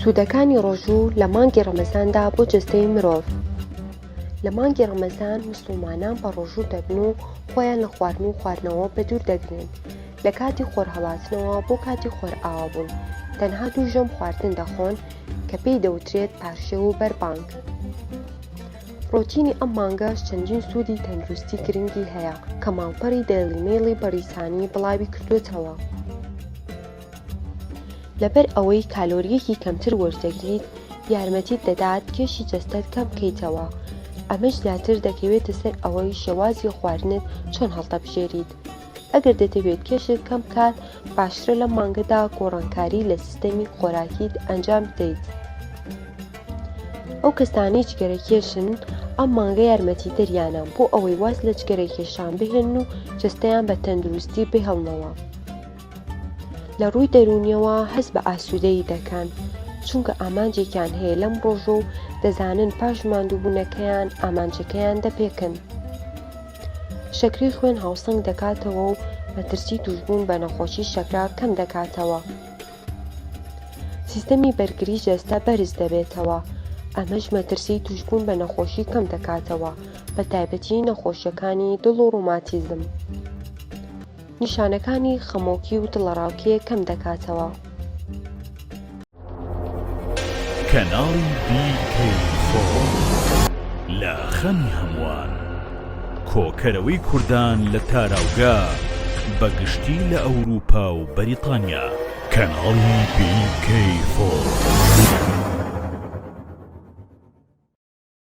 سوودەکانی ڕۆژوو لە مانگی ڕەمەزاندا بۆ جەستەی مرۆڤ. لە مانگی ڕەمەزان موسڵمانان بە ڕۆژوو دەبن و خۆیان لە خواردن و خواردنەوە بەدوور دەگرن. لە کاتی خۆرهەڵاتنەوە بۆ کاتی خۆرئاوابوون تەنها دوو ژەم خواردن دەخۆن کە پێی دەوترێت پاشێو و بەربانگ. ڕۆتینی ئەم مانگەش چەندین سوودی تەندروستی گرنگی هەیە کە ماڵپەڕی دەیلی مێڵی بەڕیسانی بڵاوی کردوێتەوە. لەبەر ئەوەی کالۆریەکی کەمتر وەردەگریت یارمەتیت دەدات کێشی جەستەت کەم بکەیتەوە. ئەمەش زیاتر دەکەوێتە سەر ئەوەی شێوازی خواردنت چۆن هەڵدەبژێریت. ئەگەر دەتەوێت کێشت کەم بکات باشترە لە مانگەدا گۆڕانکاری لە سیستەمی خۆراکیت ئەنجام بدەیت. ئەو کەسانەی جگەرەکێشن ئەم مانگە یارمەتی دەریانە بۆ ئەوەی واز لە جگەرەکێشان بهێن و جەستەیان بە تەندروستی بهێڵنەوە. لە ڕووی دەرونیەوە هەست بە ئاسوودەیی دەکەن چونکە ئامانجێکیان هەیە لەم ڕۆژە و دەزانن پاش ماندووبوونەکەیان ئامانجەکەیان دەپێکن. شەکری خوێن هاوسەنگ دەکاتەوە و مەترسی توشبوون بە نەخۆشی شەکرا کەم دەکاتەوە. سیستەمی بەرگری جەستە بەرز دەبێتەوە. ئەمەش مەترسی توشبوون بە نەخۆشی کەم دەکاتەوە بە تایبەتی نەخۆشیەکانی دڵ و ڕوماتیزم. نیشانەکانی خەمۆکی و دڵەڕاوکێ کەم دەکاتەوە. کەناڵی BK4 لە خەمی هەمووان کۆکەرەوەی کوردان لە تاراوگا بەگشتی لە ئەوروپا و بەریتانیا. کەناڵی BK4